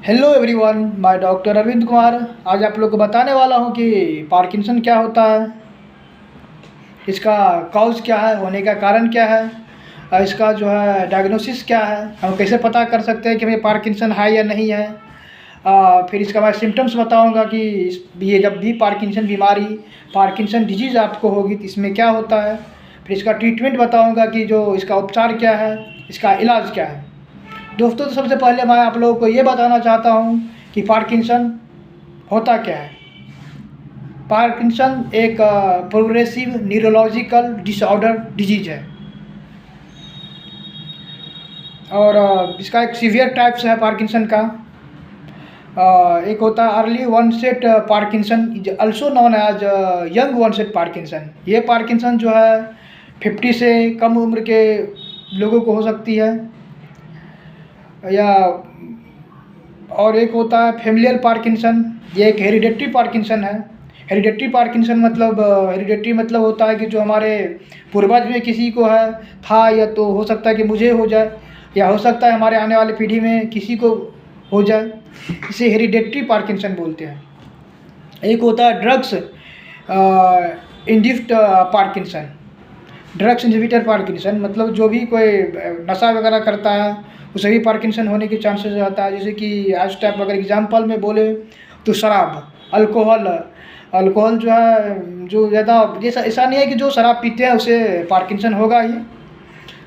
Hello everyone, मैं doctor Arvind Kumar. आज आप लोग को बताने वाला हूँ कि पार्किंसन क्या होता है, इसका कॉज क्या है, होने का कारण क्या है, इसका जो है डायग्नोसिस क्या है, हम कैसे पता कर सकते हैं कि हमें पार्किंसन है या नहीं है। फिर इसका मैं सिम्टम्स बताऊँगा कि ये जब भी पार्किंसन बीमारी, पार्किंसन डिजीज़ आपको होगी तो इसमें क्या होता है। फिर इसका ट्रीटमेंट बताऊँगा कि जो इसका उपचार क्या है, इसका इलाज क्या है। दोस्तों, तो सबसे पहले मैं आप लोगों को ये बताना चाहता हूँ कि पार्किंसन होता क्या है। पार्किंसन एक प्रोग्रेसिव न्यूरोलॉजिकल डिसऑर्डर डिजीज है और इसका एक सीवियर टाइप्स है पार्किंसन का। एक होता है early onset Parkinson, is also known as young onset Parkinson. ये पार्किंसन जो है 50 से कम उम्र के लोगों को हो सकती है या और एक होता है फैमिलियल पार्किंसन। ये एक हेरिडेटरी पार्किंसन है। हेरिडेटरी पार्किंसन मतलब हेरिडेटरी मतलब होता है कि जो हमारे पूर्वज में किसी को है था, या तो हो सकता है कि मुझे हो जाए, या हो सकता है हमारे आने वाली पीढ़ी में किसी को हो जाए। इसे हेरिडेटरी पार्किंसन बोलते हैं। एक होता है drugs induced Parkinson. Drugs inhibitor Parkinson मतलब जो भी कोई नशा वगैरह करता है उसे भी पार्किंसन होने के चांसेस रहता है। जैसे कि आज टाइप अगर एग्जांपल में बोले तो शराब, अल्कोहल जो है, जो ज़्यादा जैसा ऐसा नहीं है कि जो शराब पीते हैं उसे पार्किंसन होगा ही।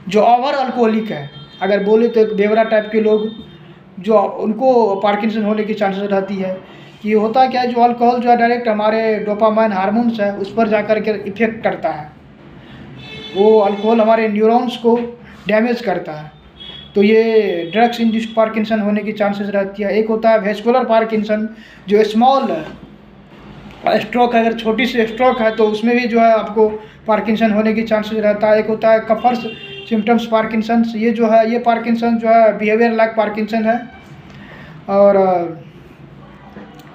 जो ओवर अल्कोहलिक है, अगर बोले तो एक बेवरा टाइप के लोग, जो उनको पार्किंसन होने की चांसेस रहती है। कि होता क्या है, जो अल्कोहल जो है डायरेक्ट हमारे डोपामाइन हार्मोन्स है उस पर जाकर के इफेक्ट करता है। वो अल्कोहल हमारे न्यूरॉन्स को डैमेज करता है, तो ये ड्रग्स इंड्यूस्ड पार्किंसन होने की चांसेस रहती है। एक होता है वेस्कुलर पार्किंसन, जो स्मॉल स्ट्रोक है, अगर छोटी सी स्ट्रोक है तो उसमें भी जो है आपको पार्किंसन होने की चांसेस रहता है। एक होता है कफर्स सिम्टम्स पार्किंसन, ये जो है ये पार्किंसन जो है बिहेवियर लाइक पार्किंसन है। और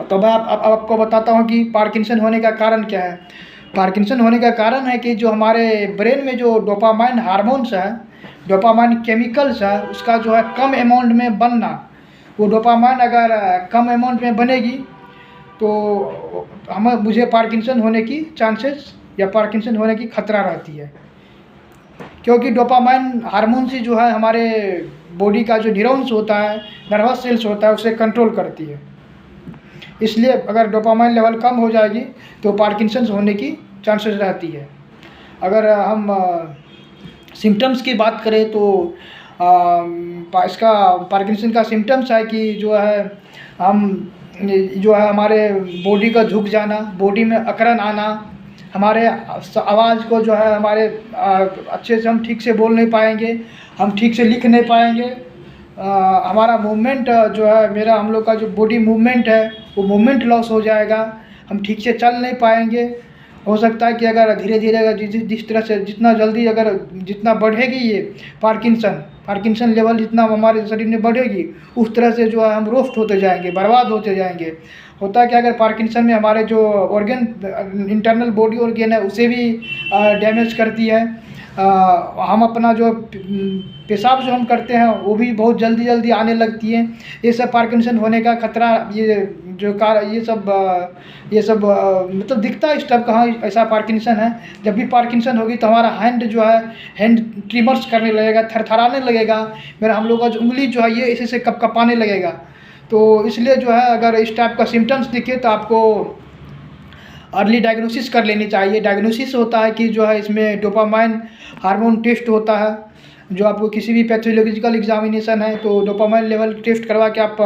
तो मैं आपको बताता हूँ कि पार्किंसन होने का कारण क्या है। पार्किंसन होने का कारण है कि जो हमारे ब्रेन में जो डोपामाइन हार्मोन्स है, डोपामाइन केमिकल्स है, उसका जो है कम अमाउंट में बनना। वो डोपामाइन अगर कम अमाउंट में बनेगी तो मुझे पार्किंसन होने की चांसेस या पार्किंसन होने की खतरा रहती है। क्योंकि डोपामाइन हार्मोन से जो है हमारे बॉडी का जो न्यूरॉन्स होता है, नर्वस सेल्स होता है, उसे कंट्रोल करती है। इसलिए अगर डोपामाइन लेवल कम हो जाएगी तो पार्किंसन होने की चांसेस रहती है। अगर हम सिम्टम्स की बात करें तो इसका पार्किंसन का सिम्टम्स है कि जो है हम जो है हमारे बॉडी का झुक जाना, बॉडी में अकड़न आना, हमारे आवाज़ को जो है हमारे अच्छे से हम ठीक से बोल नहीं पाएंगे, हम ठीक से लिख नहीं पाएंगे। हमारा मूवमेंट जो है हम लोग का जो बॉडी मूवमेंट है वो मूवमेंट लॉस हो जाएगा, हम ठीक से चल नहीं पाएंगे। हो सकता है कि अगर धीरे धीरे अगर जिस तरह से जितना जल्दी अगर जितना बढ़ेगी ये पार्किंसन लेवल जितना हमारे शरीर में बढ़ेगी, उस तरह से जो है हम रोस्ट होते जाएंगे, बर्बाद होते जाएंगे। होता है कि अगर पार्किंसन में हमारे जो ऑर्गन इंटरनल बॉडी ऑर्गन है उसे भी डैमेज करती है। हम अपना जो पेशाब जो हम करते हैं वो भी बहुत जल्दी आने लगती है। ये सब पार्किंसन होने का खतरा, ये सब मतलब दिखता है इस टाइप का। हाँ, ऐसा पार्किंसन है। जब भी पार्किंसन होगी तो हमारा हैंड जो है हैंड ट्रिमर्स करने लगेगा, थरथराने लगेगा। हम लोग का जो उंगली जो है ये इसी से कपकाने लगेगा। तो इसलिए जो है अगर इस टाइप का सिम्टम्स दिखे तो आपको अर्ली डायग्नोसिस कर लेनी चाहिए। डायग्नोसिस होता है कि जो है इसमें डोपामाइन हार्मोन टेस्ट होता है, जो आपको किसी भी पैथोलॉजिकल एग्जामिनेशन है तो डोपामाइन लेवल टेस्ट करवा के आप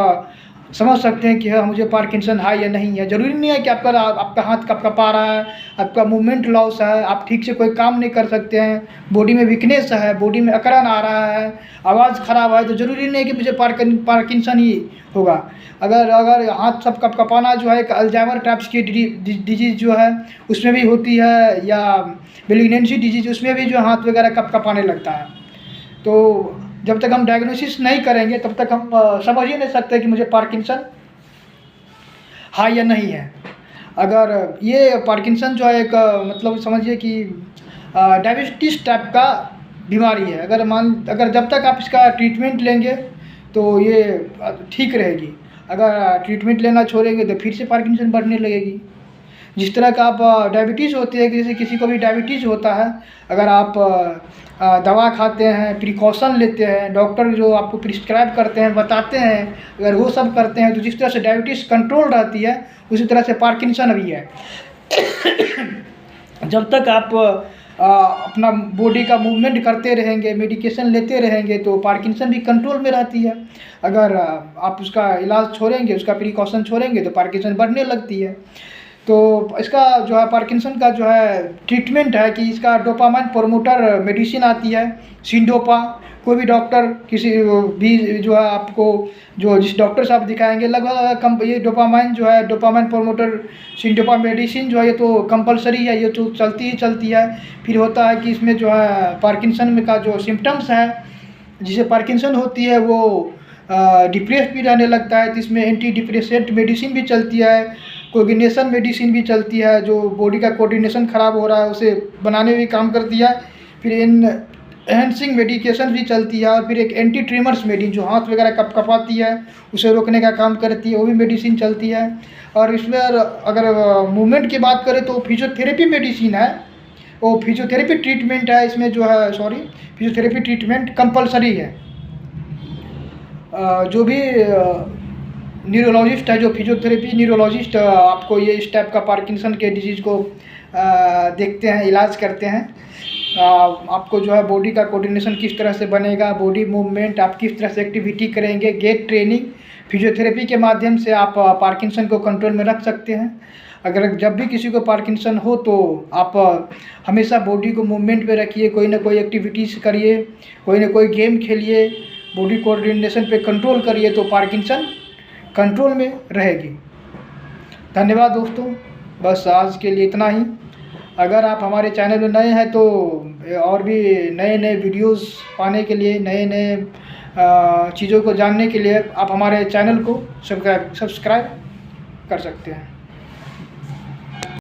समझ सकते हैं कि हाँ मुझे पार्किंसन है या नहीं है। ज़रूरी नहीं है कि आपका हाथ कँपा रहा है, आपका मूवमेंट लॉस है, आप ठीक से कोई काम नहीं कर सकते हैं, बॉडी में वीकनेस है, बॉडी में अकड़न आ रहा है, आवाज़ ख़राब है, तो ज़रूरी नहीं है कि मुझे पार्किंसन ही होगा। अगर हाथ सब कँपाना जो है एक अल्जाइमर टाइप्स की डिजीज़ जो है उसमें भी होती है, या मेलिग्नेंसी डिजीज़ उसमें भी जो हाथ वगैरह कँपाने लगता है। तो जब तक हम डायग्नोसिस नहीं करेंगे तब तक हम समझ ही नहीं सकते कि मुझे पार्किंसन है या नहीं है। अगर ये पार्किंसन जो है एक मतलब समझिए कि डायबिटीज़ टाइप का बीमारी है। अगर जब तक आप इसका ट्रीटमेंट लेंगे तो ये ठीक रहेगी। अगर ट्रीटमेंट लेना छोड़ेंगे तो फिर से पार्किंसन बढ़ने लगेगी। जिस तरह का आप डायबिटीज़ होती है, जैसे किसी को भी डायबिटीज़ होता है, अगर आप दवा खाते हैं, प्रिकॉशन लेते हैं, डॉक्टर जो आपको प्रिस्क्राइब करते हैं, बताते हैं, अगर वो सब करते हैं तो जिस तरह से डायबिटीज़ कंट्रोल रहती है, उसी तरह से पार्किंसन भी है। जब तक आप अपना बॉडी का मूवमेंट करते रहेंगे, मेडिकेशन लेते रहेंगे, तो पार्किंसन भी कंट्रोल में रहती है। अगर आप उसका इलाज छोड़ेंगे, उसका प्रिकॉशन छोड़ेंगे, तो पार्किंसन बढ़ने लगती है। तो इसका जो है पार्किंसन का जो है ट्रीटमेंट है कि इसका डोपामाइन प्रोमोटर मेडिसिन आती है, सिंडोपा। कोई भी डॉक्टर किसी भी जो है आपको जो जिस डॉक्टर से आप दिखाएंगे, लगभग ये डोपामाइन जो है, डोपामाइन प्रोमोटर सिंडोपा मेडिसिन जो है, ये तो कंपलसरी है, ये तो चलती ही चलती है। फिर होता है कि इसमें जो है पार्किंसन में का जो सिम्टम्स है, जिसे पार्किंसन होती है, वो डिप्रेस भी रहने लगता है, तो इसमें एंटी डिप्रेसेंट मेडिसिन भी चलती है, कोऑर्डिनेशन मेडिसिन भी चलती है, जो बॉडी का कोऑर्डिनेशन ख़राब हो रहा है उसे बनाने में भी काम करती है। फिर एनहेंसिंग मेडिकेशन भी चलती है, और फिर एक एंटी ट्रिमर्स मेडिसिन जो हाथ वगैरह कपकपाती है उसे रोकने का काम करती है, वो भी मेडिसिन चलती है। और इसमें अगर मूवमेंट की बात करें तो फिजियोथेरेपी मेडिसिन है, वो फिजियोथेरेपी ट्रीटमेंट है। इसमें जो है फिजियोथेरेपी ट्रीटमेंट कंपलसरी है। जो भी न्यूरोलॉजिस्ट है, जो फिजियोथेरेपी न्यूरोलॉजिस्ट आपको ये इस टाइप का पार्किंसन के डिजीज़ को देखते हैं, इलाज करते हैं। आपको जो है बॉडी का कोऑर्डिनेशन किस तरह से बनेगा, बॉडी मूवमेंट, आप किस तरह से एक्टिविटी करेंगे, गेट ट्रेनिंग, फिजियोथेरेपी के माध्यम से आप पार्किंसन को कंट्रोल में रख सकते हैं। अगर जब भी किसी को पार्किंसन हो तो आप हमेशा बॉडी को मूवमेंट में रखिए, कोई ना कोई एक्टिविटीज़ करिए, कोई ना कोई गेम खेलिए, बॉडी कोऑर्डिनेशन पे कंट्रोल करिए, तो पार्किंसन कंट्रोल में रहेगी। धन्यवाद दोस्तों, बस आज के लिए इतना ही। अगर आप हमारे चैनल में नए हैं तो और भी नए नए वीडियोस पाने के लिए, नए नए चीज़ों को जानने के लिए आप हमारे चैनल को सब्सक्राइब कर सकते हैं।